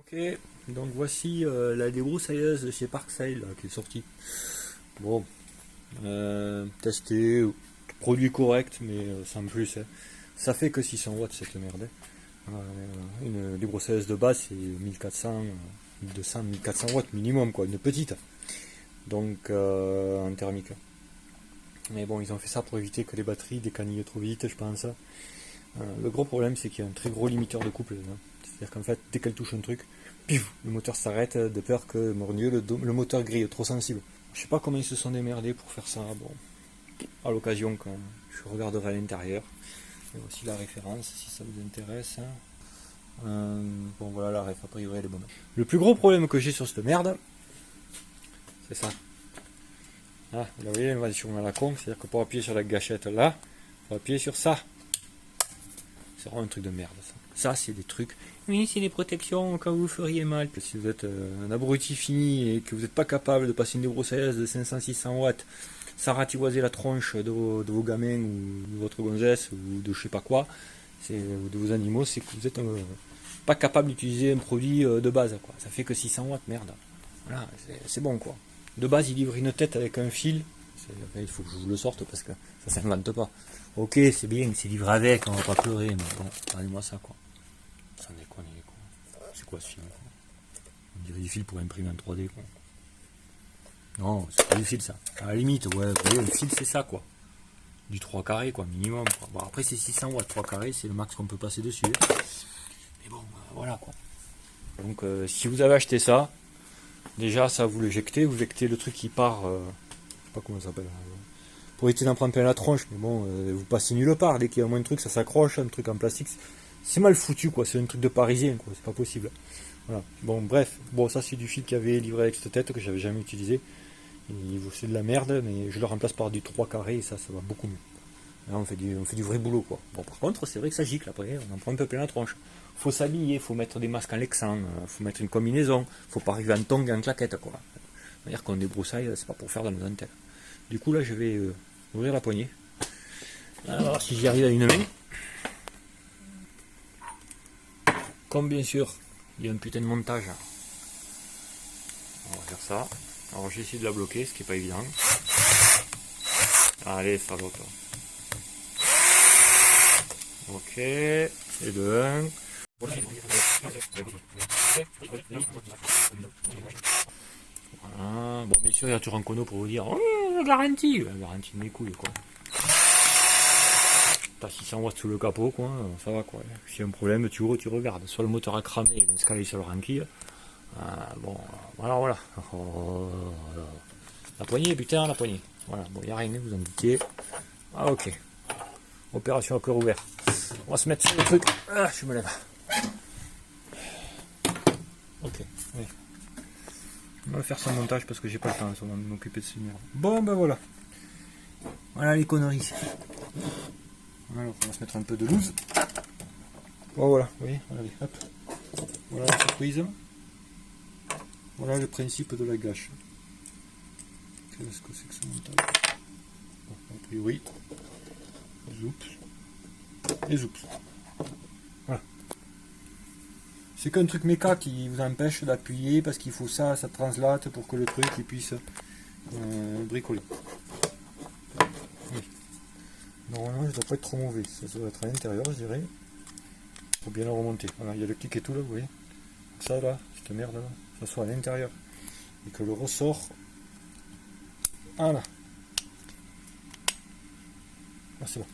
Ok, donc voici la débroussailleuse de chez Parkside là, qui est sortie. Bon, testé, produit correct, mais sans plus. Hein. Ça fait que 600 watts cette merde. Hein. Une débroussailleuse de base c'est 1400, 1200, 1400 watts minimum, quoi, une petite. Donc en thermique. Mais bon, ils ont fait ça pour éviter que les batteries décanillent trop vite, je pense. Le gros problème, c'est qu'il y a un très gros limiteur de couple. Hein. C'est-à-dire qu'en fait, dès qu'elle touche un truc, pif, le moteur s'arrête de peur que, mordieu, le moteur grille, trop sensible. Je sais pas comment ils se sont démerdés pour faire ça. Bon, à l'occasion, quand je regarderai à l'intérieur. Il y a aussi la référence, si ça vous intéresse. Bon, voilà, la ref, a priori, elle est bonne. Le plus gros problème que j'ai sur cette merde, c'est ça. Ah, vous voyez, l'invention à la con, c'est-à-dire que pour appuyer sur la gâchette là, il faut appuyer sur ça. C'est vraiment un truc de merde, ça. Ça, c'est des trucs. Oui, c'est des protections quand vous feriez mal. Si vous êtes un abruti fini et que vous n'êtes pas capable de passer une débroussailleuse de 500-600 watts sans ratiboiser la tronche de vos gamins ou de votre gonzesse ou de je sais pas quoi, ou de vos animaux, c'est que vous êtes pas capable d'utiliser un produit de base, quoi. Ça fait que 600 watts, merde. Voilà, c'est bon, quoi. De base, il livre une tête avec un fil. Il faut que je vous le sorte parce que ça s'invente pas. Ok, c'est bien, c'est livré avec, on va pas pleurer, mais bon, regardez-moi ça, quoi. Ça déconne, quoi. C'est quoi ce film, quoi? On dirait du fil pour imprimer en 3D, quoi. Non, c'est pas du fil, ça. À la limite, ouais, vous voyez, le fil, c'est ça, quoi. Du 3 carrés, quoi, minimum, quoi. Bon, après, c'est 600 watts, 3 carrés, c'est le max qu'on peut passer dessus. Mais bon, voilà, quoi. Donc, si vous avez acheté ça, déjà, ça, vous l'éjectez, vous éjectez le truc qui part, je sais pas comment ça s'appelle, pour éviter d'en prendre plein la tronche, mais bon, vous passez nulle part, dès qu'il y a moins de trucs, ça s'accroche, un truc en plastique, c'est mal foutu, quoi, c'est un truc de parisien, quoi, c'est pas possible. Voilà. Bon, bref, bon, ça c'est du fil qui avait livré avec cette tête, que j'avais jamais utilisé, c'est de la merde, mais je le remplace par du 3 carrés, et ça va beaucoup mieux. Là, on fait du vrai boulot, quoi. Bon, par contre, c'est vrai que ça gicle, après, on en prend un peu plein la tronche. Faut s'habiller, faut mettre des masques en lexan, faut mettre une combinaison, faut pas arriver en tongs et en claquette, quoi. C'est-à-dire qu'on débroussaille, c'est pas pour faire dans nos dentelles. Du coup, là, je vais ouvrir la poignée. Alors, si j'y arrive à une main. Comme bien sûr, il y a un putain de montage. On va faire ça. Alors, j'ai essayé de la bloquer, ce qui est pas évident. Allez, ça bloque. Ok, et de 1. Voilà. Bon, bien sûr, il y a toujours un cono pour vous dire oh, la garantie de mes couilles, quoi. T'as 600 watts sous le capot, quoi, ça va, quoi. S'il y a un problème, tu ouvres, tu regardes. Soit le moteur a cramé, dans ce cas, il est sur le ranquille. Bon, voilà. Oh, la poignée, putain, la poignée. Voilà, bon, il n'y a rien, vous en doutiez. Ah, ok. Opération à cœur ouvert. On va se mettre sur le truc. Ah, je me lève. Ok, oui. On va faire son montage parce que j'ai pas le temps, on va m'occuper de ce mur. Bon, ben voilà. Voilà les conneries. Alors, on va se mettre un peu de loose. Bon, voilà, vous voyez, allez, hop. Voilà la surprise. Voilà le principe de la gâche. Qu'est-ce que c'est que ce montage? Bon, a priori, zoups. Et zoups. Voilà. C'est qu'un truc méca qui vous empêche d'appuyer parce qu'il faut ça translate pour que le truc il puisse bricoler. Oui. Normalement, je dois pas être trop mauvais. Ça doit être à l'intérieur, je dirais. Pour bien le remonter. Voilà, il y a le clic et tout là, vous voyez. Ça là, cette merde là, ça soit à l'intérieur. Et que le ressort. Voilà. Ah, c'est bon.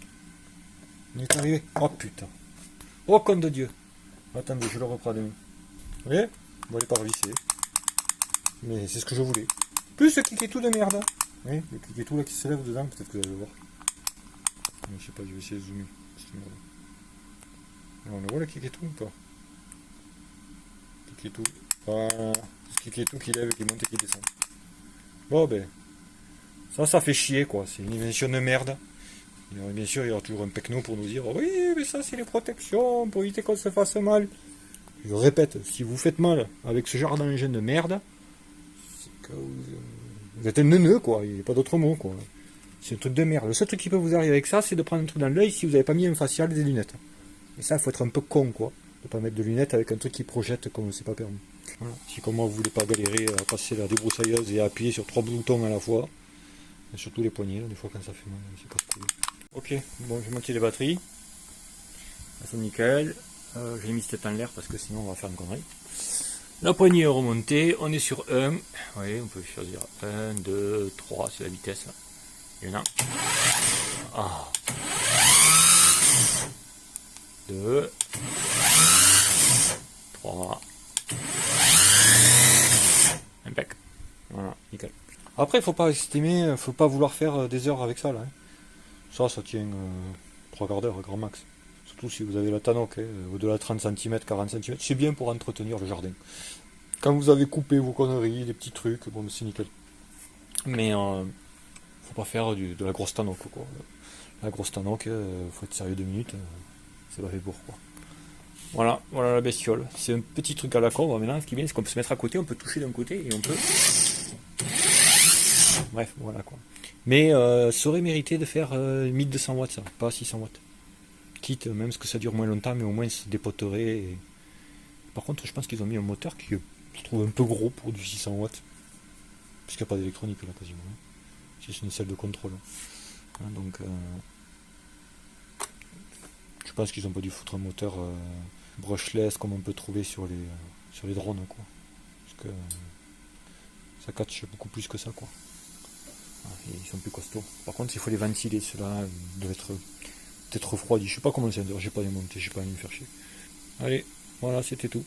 On est arrivé. Oh putain. Oh con de Dieu. Attendez, je le reprends de nous. Vous voyez? Bon, il n'est pas revisser. Mais c'est ce que je voulais. Plus le clic et tout de merde. Oui, le clic et tout là qui se lève dedans, peut-être que vous allez le voir. Je sais pas, je vais essayer de zoomer. On le voit le clic et tout ou pas? Clic et tout. Voilà. Ce clic et tout qui lève, qui monte et qui descend. Bon ben. Ça fait chier quoi. C'est une invention de merde. Et bien sûr, il y aura toujours un pecno pour nous dire oui, mais ça c'est les protections pour éviter qu'on se fasse mal. Je répète, si vous faites mal avec ce genre d'engin de merde, c'est que vous êtes un neuneu quoi. Il n'y a pas d'autre mot quoi. C'est un truc de merde. Le seul truc qui peut vous arriver avec ça, c'est de prendre un truc dans l'œil si vous n'avez pas mis un facial et des lunettes. Et ça, il faut être un peu con, quoi. faut pas mettre de lunettes avec un truc qui projette comme c'est pas permis. Voilà. Si comme moi vous voulez pas galérer à passer la débroussailleuse et à appuyer sur 3 boutons à la fois, et surtout les poignets, là, des fois quand ça fait mal, c'est pas cool. Ok, bon je vais monter les batteries. Là c'est nickel. J'ai mis cette tête en l'air parce que sinon on va faire une connerie. La poignée est remontée, on est sur 1. Oui, on peut choisir 1, 2, 3, c'est la vitesse. Il y en a. Ah. 2, 3. Impec. Voilà, nickel. Après, faut pas estimer, faut pas vouloir faire des heures avec ça là. Hein. Ça tient 3 quarts d'heure, grand max. Surtout si vous avez la Tanoc, au-delà de 30 cm, 40 cm, c'est bien pour entretenir le jardin. Quand vous avez coupé vos conneries, des petits trucs, bon, c'est nickel. Mais faut pas faire de la grosse Tanoc, quoi. La grosse Tanoc, faut être sérieux 2 minutes, c'est pas fait pour, quoi. Voilà, voilà la bestiole. C'est un petit truc à la con. Maintenant, ce qui est bien, c'est qu'on peut se mettre à côté, on peut toucher d'un côté et on peut. Bref, voilà quoi. Mais ça aurait mérité de faire 1200 watts, ça, pas 600 watts. Quitte, même ce que ça dure moins longtemps, mais au moins ça se dépoterait. Et... Par contre, je pense qu'ils ont mis un moteur qui je trouve un peu gros pour du 600 watts. Puisqu'il n'y a pas d'électronique là quasiment. C'est une salle de contrôle. Hein, donc, je pense qu'ils ont pas dû foutre un moteur brushless comme on peut trouver sur les drones, quoi. Parce que ça catch beaucoup plus que ça, quoi. Ils sont plus costauds. Par contre, il faut les ventiler, ceux-là doivent être peut-être refroidis. Je sais pas comment c'est, j'ai pas démonté, j'ai pas envie de me faire chier. Allez, voilà, c'était tout.